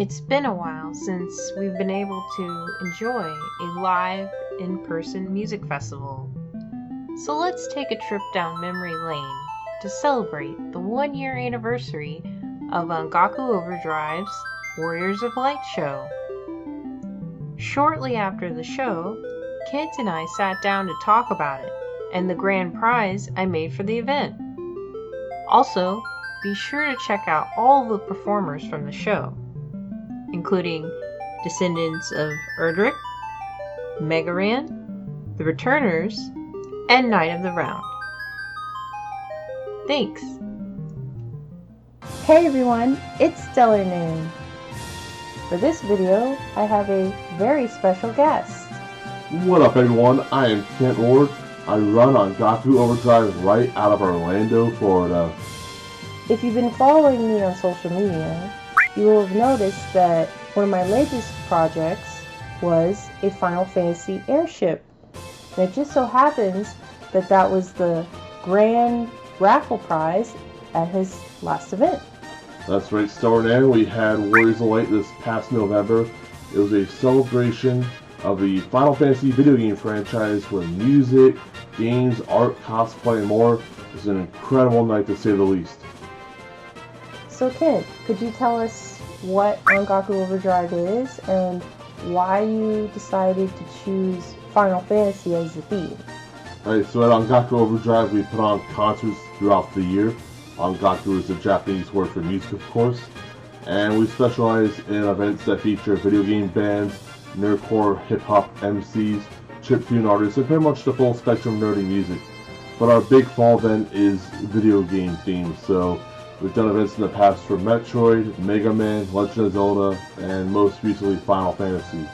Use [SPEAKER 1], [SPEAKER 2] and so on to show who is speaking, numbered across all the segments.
[SPEAKER 1] It's been a while since we've been able to enjoy a live, in-person music festival. So let's take a trip down memory lane to celebrate the 1-year anniversary of Ongaku Overdrive's Warriors of Light show. Shortly after the show, kids and I sat down to talk about it and the grand prize I made for the event. Also, be sure to check out all the performers from the show, including Descendants of Erdrick, Megaran, The Returners, and Knight of the Round. Thanks!
[SPEAKER 2] Hey everyone, it's Stellar Noon. For this video, I have a very special guest.
[SPEAKER 3] What up everyone, I am Kent Ward. I run Ongaku Overdrive right out of Orlando, Florida.
[SPEAKER 2] If you've been following me on social media, you will have noticed that one of my latest projects was a Final Fantasy airship. And it just so happens that that was the grand raffle prize at his last event.
[SPEAKER 3] That's right, Starman. We had Warriors of Light this past November. It was a celebration of the Final Fantasy video game franchise with music, games, art, cosplay, and more. It was an incredible night to say the least.
[SPEAKER 2] So Kent, could you tell us what Ongaku Overdrive is and why you decided to choose Final Fantasy as the theme?
[SPEAKER 3] Alright, so at Ongaku Overdrive we put on concerts throughout the year. Ongaku is the Japanese word for music, of course. And we specialize in events that feature video game bands, nerdcore hip-hop MCs, chiptune artists, and pretty much the full spectrum of nerdy music. But our big fall event is video game themed, so we've done events in the past for Metroid, Mega Man, Legend of Zelda, and most recently Final Fantasy.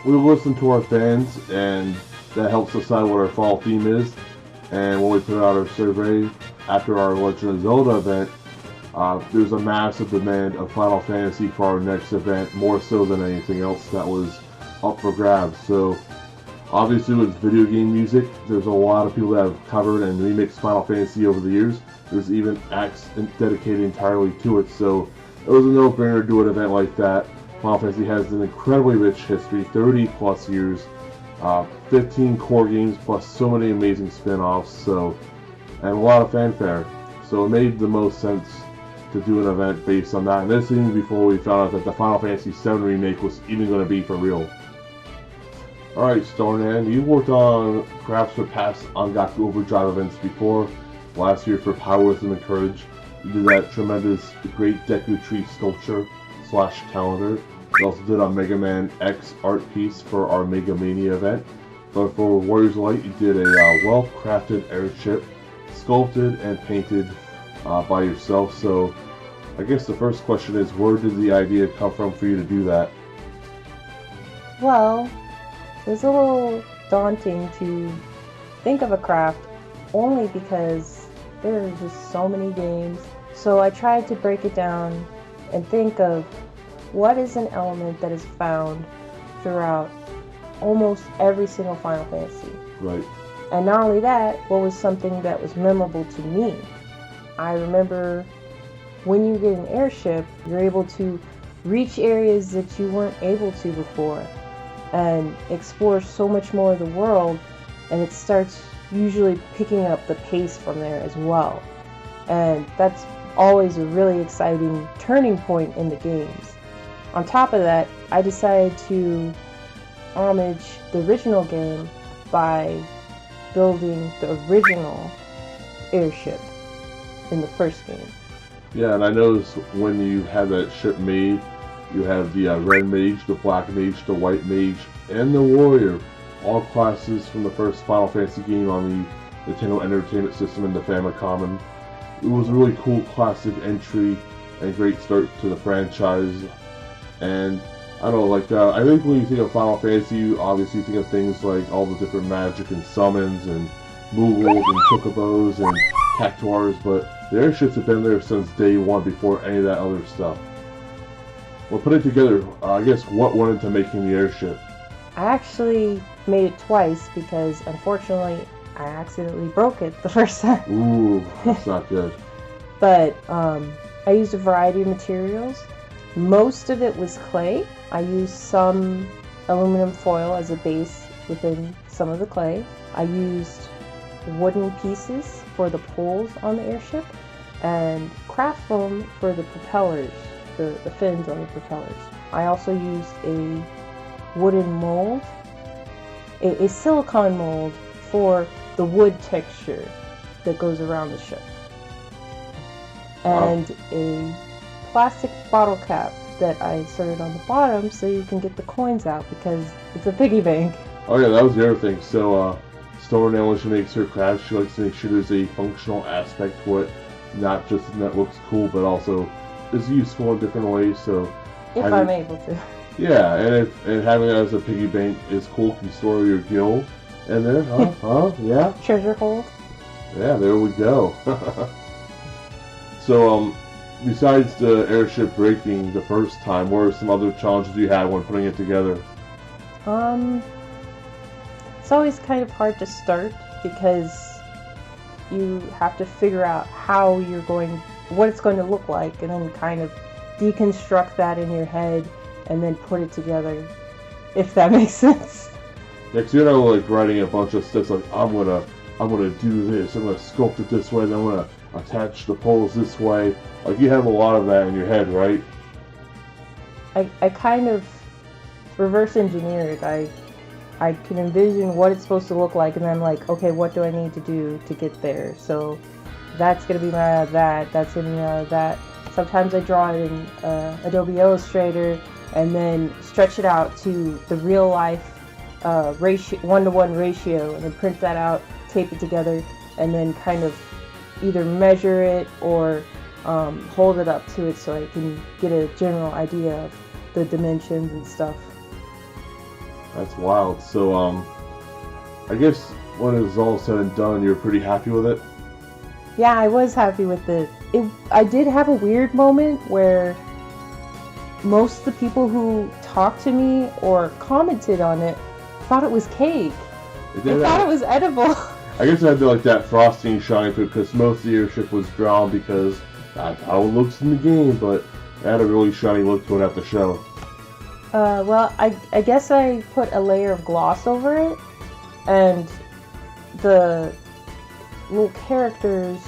[SPEAKER 3] We listen to our fans, and that helps decide what our fall theme is. And when we put out our survey after our Legend of Zelda event, there's a massive demand of Final Fantasy for our next event, more so than anything else that was up for grabs. So obviously with video game music, there's a lot of people that have covered and remixed Final Fantasy over the years. There's even acts dedicated entirely to it, so it was a no-brainer to do an event like that. Final Fantasy has an incredibly rich history, 30 plus years, 15 core games plus so many amazing spin-offs, and a lot of fanfare. So it made the most sense to do an event based on that, and this even before we found out that the Final Fantasy VII remake was even going to be for real. Alright, Starnan, you worked on perhaps for past Ongaku Overdrive events before. Last year for Powerwisdom and Courage, you did that tremendous Great Deku Tree sculpture / calendar. You also did a Mega Man X art piece for our Mega Mania event. But for Warriors of Light, you did a well-crafted airship, sculpted and painted by yourself. So I guess the first question is, where did the idea come from for you to do that?
[SPEAKER 2] Well, it was a little daunting to think of a craft only because there are just so many games. So I tried to break it down and think of what is an element that is found throughout almost every single Final Fantasy.
[SPEAKER 3] Right.
[SPEAKER 2] And not only that, what was something that was memorable to me. I remember when you get an airship, you're able to reach areas that you weren't able to before and explore so much more of the world, and it starts usually picking up the pace from there as well. And that's always a really exciting turning point in the games. On top of that, I decided to homage the original game by building the original airship in the first game.
[SPEAKER 3] Yeah, and I noticed when you had that ship made, you have the red mage, the black mage, the white mage, and the warrior. All classes from the first Final Fantasy game on the Nintendo Entertainment System and the Famicom. And it was a really cool classic entry and great start to the franchise. And I don't know, like I think when you think of Final Fantasy, you obviously think of things like all the different magic and summons and Moogles and Chocobos and Cactuars, but the airships have been there since day one before any of that other stuff. Well, putting together, I guess what went into making the airship?
[SPEAKER 2] I actually made it twice because unfortunately I accidentally broke it the first time.
[SPEAKER 3] Ooh, that's not good.
[SPEAKER 2] But I used a variety of materials, Most of it was clay. I used some aluminum foil as a base within some of the clay. I used wooden pieces for the poles on the airship and craft foam for the propellers, the fins on the propellers. I also used a wooden mold, a silicone mold for the wood texture that goes around the ship, and a plastic bottle cap that I inserted on the bottom so you can get the coins out because it's a piggy bank.
[SPEAKER 3] Oh yeah, that was the other thing. So Stornell, when she makes her crafts, she likes to make sure there's a functional aspect to it, not just that looks cool, but also is useful in different ways. So
[SPEAKER 2] if I'm able to.
[SPEAKER 3] Yeah, and having it as a piggy bank is cool. You can store your gil in there, yeah.
[SPEAKER 2] Treasure hold.
[SPEAKER 3] Yeah, there we go. So, besides the airship breaking the first time, what are some other challenges you had when putting it together?
[SPEAKER 2] It's always kind of hard to start because you have to figure out what it's going to look like, and then kind of deconstruct that in your head and then put it together, if that makes sense.
[SPEAKER 3] Yeah, 'cause you're not like writing a bunch of steps like I'm gonna do this, I'm gonna sculpt it this way, then I'm gonna attach the poles this way. Like you have a lot of that in your head, right?
[SPEAKER 2] I kind of reverse engineered. I can envision what it's supposed to look like, and then like, okay, what do I need to do to get there? So that's gonna be made out of that. That's gonna be made out of that. Sometimes I draw it in Adobe Illustrator and then stretch it out to the real life ratio, 1-to-1 ratio, and then print that out, tape it together, and then kind of either measure it or hold it up to it so I can get a general idea of the dimensions and stuff.
[SPEAKER 3] That's wild. So, I guess when it was all said and done, you're pretty happy with it?
[SPEAKER 2] Yeah, I was happy with it. I did have a weird moment where most of the people who talked to me or commented on it thought it was cake. They thought it was edible.
[SPEAKER 3] I guess it had like that frosting shine to it because most of the airship was brown because that's how it looks in the game, but it had a really shiny look to it at the show.
[SPEAKER 2] Well, I guess I put a layer of gloss over it, and the little characters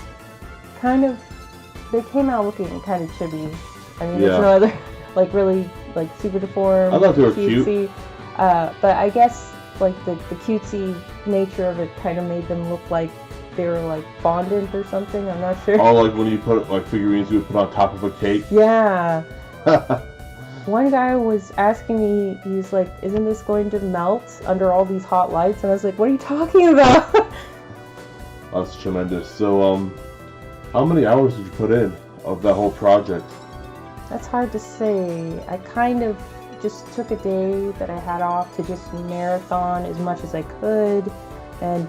[SPEAKER 2] they came out looking kind of chibi. I mean, there's no other, like, really, like, super deformed.
[SPEAKER 3] I thought they were
[SPEAKER 2] cutesy.
[SPEAKER 3] cute.
[SPEAKER 2] But I guess, like, the cutesy nature of it kind of made them look like they were, like, fondant or something. I'm not sure.
[SPEAKER 3] Oh, like when you put, like, figurines you would put on top of a cake?
[SPEAKER 2] Yeah. One guy was asking me, he was like, isn't this going to melt under all these hot lights? And I was like, what are you talking about?
[SPEAKER 3] That's tremendous. So, how many hours did you put in of that whole project?
[SPEAKER 2] That's hard to say. I kind of just took a day that I had off to just marathon as much as I could. And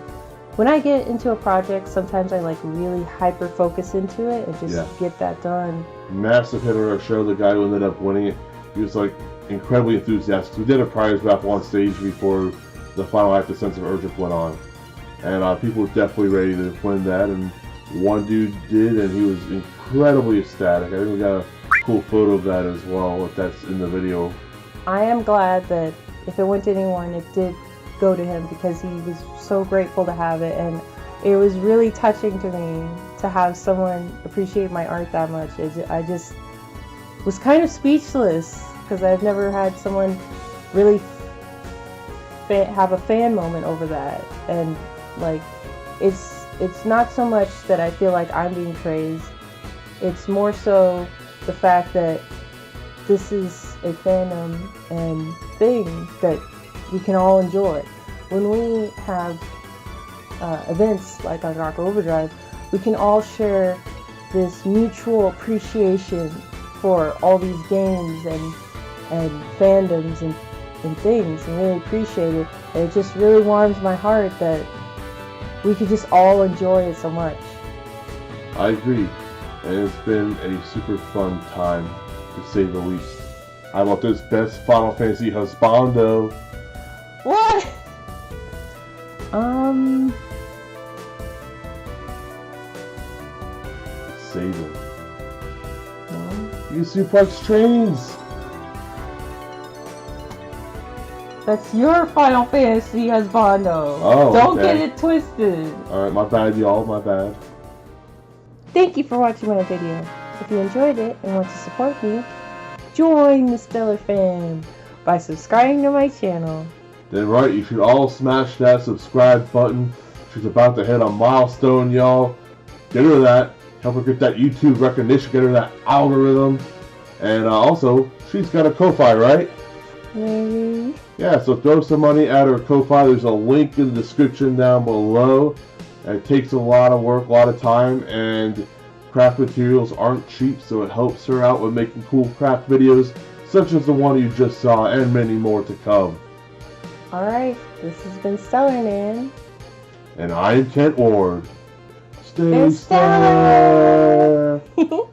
[SPEAKER 2] when I get into a project, sometimes I like really hyper focus into it and just get that done. Massive
[SPEAKER 3] hit on our show, the guy who ended up winning it. He was like incredibly enthusiastic. We did a prize raffle on stage before the final act of Sense of Urgent went on. And people were definitely ready to win that. And one dude did, and he was incredibly ecstatic. I think we got a cool photo of that as well, if that's in the video.
[SPEAKER 2] I am glad that if it went to anyone, it did go to him because he was so grateful to have it. And it was really touching to me to have someone appreciate my art that much. I just was kind of speechless because I've never had someone really have a fan moment over that. And like, it's not so much that I feel like I'm being praised. It's more so the fact that this is a fandom and thing that we can all enjoy. When we have events like on Dark Overdrive, we can all share this mutual appreciation for all these games and fandoms and things, and really appreciate it. And it just really warms my heart that we could just all enjoy it so much.
[SPEAKER 3] I agree, and it's been a super fun time, to say the least. How about this best Final Fantasy husbando?
[SPEAKER 2] What?
[SPEAKER 3] Sable.
[SPEAKER 2] No.
[SPEAKER 3] You suplex trains!
[SPEAKER 2] That's your Final Fantasy husbando.
[SPEAKER 3] Oh,
[SPEAKER 2] Don't
[SPEAKER 3] okay.
[SPEAKER 2] get it twisted.
[SPEAKER 3] Alright, my bad, y'all. My bad.
[SPEAKER 2] Thank you for watching my video. If you enjoyed it and want to support me, join the Stellar Fam by subscribing to my channel.
[SPEAKER 3] Then right, you should all smash that subscribe button. She's about to hit a milestone, y'all. Get her that. Help her get that YouTube recognition. Get her that algorithm. And also, she's got a Ko-Fi, right?
[SPEAKER 2] Maybe.
[SPEAKER 3] Yeah, so throw some money at her Ko-Fi. There's a link in the description down below. It takes a lot of work, a lot of time, and craft materials aren't cheap, so it helps her out with making cool craft videos, such as the one you just saw, and many more to come.
[SPEAKER 2] Alright, this has been Stellar Man.
[SPEAKER 3] And I'm Kent Ward. Stay
[SPEAKER 2] Stay
[SPEAKER 3] stellar!
[SPEAKER 2] stellar.